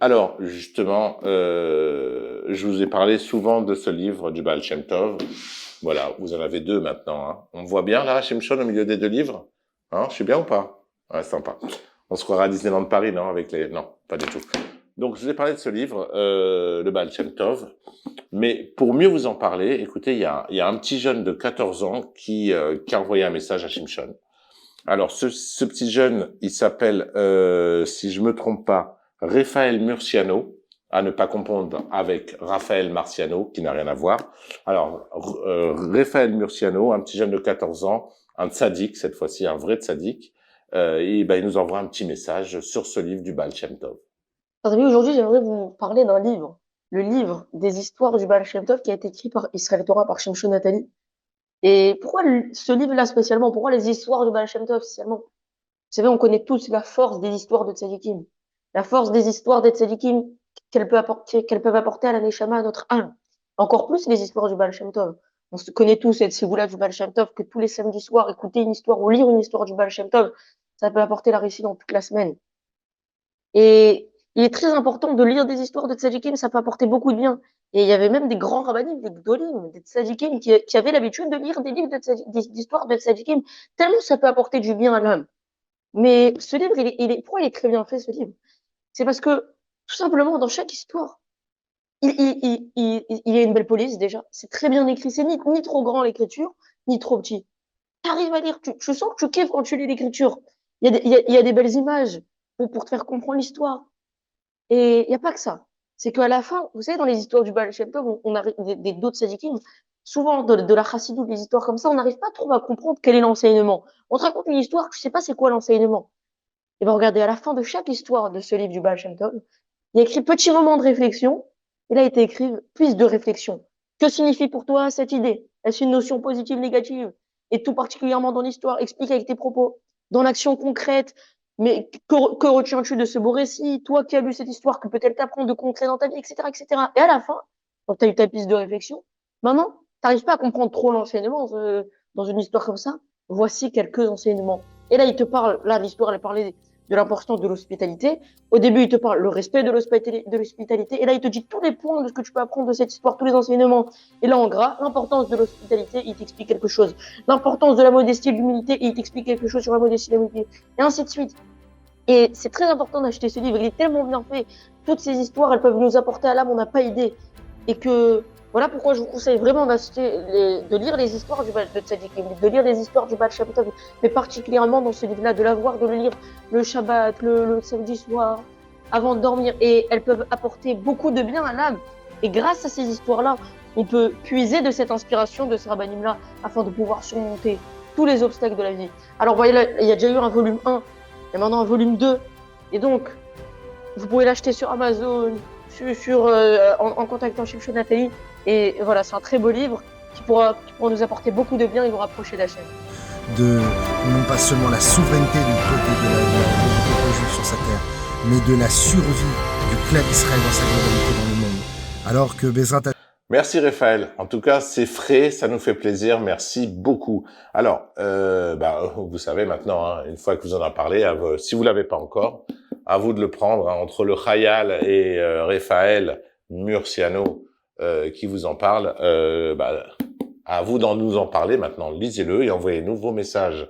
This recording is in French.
Alors, justement, je vous ai parlé souvent de ce livre du Baal Shem Tov. Voilà, vous en avez deux maintenant. Hein. On me voit bien là, Shimshon, au milieu des deux livres. Hein, je suis bien ou pas? Ouais, sympa. On se croira à Disneyland Paris, non? Avec les... Non, pas du tout. Donc, je vous ai parlé de ce livre, le Baal Shem Tov. Mais pour mieux vous en parler, écoutez, il y a un petit jeune de 14 ans qui a envoyé un message à Shimshon. Alors, ce petit jeune, il s'appelle, si je me trompe pas, Raphaël Murciano, à ne pas confondre avec Raphaël Marciano, qui n'a rien à voir. Alors, Raphaël Murciano, un petit jeune de 14 ans, un tzaddik, cette fois-ci un vrai tzaddik, et ben, il nous envoie un petit message sur ce livre du Baal Shem Tov. Chers amis, aujourd'hui, j'aimerais vous parler d'un livre, le livre des histoires du Baal Shem Tov qui a été écrit par Israël Torah, par Shimshon Nathalie. Et pourquoi ce livre-là spécialement? Pourquoi les histoires du Baal Shem Tov spécialement? Vous savez, on connaît tous la force des histoires de Tzadikim. La force des histoires des Tzadikim qu'elles peuvent apporter à la Neshama, à notre âme. Encore plus les histoires du Baal Shem Tov. On se connaît tous cette ségoula du Baal Shem Tov, que tous les samedis soirs, écouter une histoire ou lire une histoire du Baal Shem Tov, ça peut apporter la réussite dans toute la semaine. Et il est très important de lire des histoires de tzadikim, ça peut apporter beaucoup de bien. Et il y avait même des grands rabbinim, des gdolim, des tzadikim qui avaient l'habitude de lire des livres d'histoires de tzadikim, tellement ça peut apporter du bien à l'âme. Mais ce livre, pourquoi il est très bien fait, ce livre? C'est parce que, tout simplement, dans chaque histoire, il y a une belle police, déjà. C'est très bien écrit. C'est ni trop grand l'écriture, ni trop petit. Tu arrives à lire, tu sens que tu kiffes quand tu lis l'écriture. Il y a des belles images pour te faire comprendre l'histoire. Et il n'y a pas que ça. C'est qu'à la fin, vous savez, dans les histoires du Baal Shem Tov, on arrive, d'autres tzadikim, souvent de la chassidoute, des histoires comme ça, on n'arrive pas trop à comprendre quel est l'enseignement. On te raconte une histoire, tu sais pas c'est quoi l'enseignement. Et bien regardez, à la fin de chaque histoire de ce livre du Baal Shem Tov, il y a écrit petit moment de réflexion, et là il est écrit piste de réflexion. Que signifie pour toi cette idée? Est-ce une notion positive, négative? Et tout particulièrement dans l'histoire, explique avec tes propos. Dans l'action concrète, mais que retiens-tu de ce beau récit? Toi qui as lu cette histoire, que peut-elle t'apprendre de concret dans ta vie, etc., etc. Et à la fin, quand tu as eu ta piste de réflexion, maintenant, tu n'arrives pas à comprendre trop l'enseignement dans une histoire comme ça. Voici quelques enseignements. Et là, il te parle, là, l'histoire, elle parlait de l'importance de l'hospitalité. Au début, il te parle le respect de l'hospitalité. Et là, il te dit tous les points de ce que tu peux apprendre de cette histoire, tous les enseignements. Et là, en gras, l'importance de l'hospitalité, il t'explique quelque chose. L'importance de la modestie et de l'humilité, et il t'explique quelque chose sur la modestie et l'humilité. Et ainsi de suite. Et c'est très important d'acheter ce livre. Il est tellement bien fait. Toutes ces histoires, elles peuvent nous apporter à l'âme, on n'a pas idée. Et que, voilà pourquoi je vous conseille vraiment de lire les histoires de Tzadikim, de lire les histoires du Baal Shem Tov, mais particulièrement dans ce livre-là, de l'avoir, de le lire le Shabbat, le samedi soir, avant de dormir. Et elles peuvent apporter beaucoup de bien à l'âme. Et grâce à ces histoires-là, on peut puiser de cette inspiration de ce rabbinim-là afin de pouvoir surmonter tous les obstacles de la vie. Alors, voyez là, il y a déjà eu un volume 1, il y a maintenant un volume 2. Et donc, vous pouvez l'acheter sur Amazon, en contactant Shimshon Nathalie. Et voilà, c'est un très beau livre qui pourra nous apporter beaucoup de bien et vous rapprocher de la chaîne. De non pas seulement la souveraineté du peuple juif sur sa terre, mais de la survie du clan d'Israël dans sa globalité dans le monde. Alors que Bezrat Merci Raphaël. En tout cas, c'est frais, ça nous fait plaisir. Merci beaucoup. Alors, vous savez maintenant, hein, une fois que vous en avez parlé, si vous l'avez pas encore, à vous de le prendre, hein, entre le Khayal et Raphaël Murciano qui vous en parle. À vous d'en nous en parler maintenant. Lisez-le et envoyez-nous vos messages.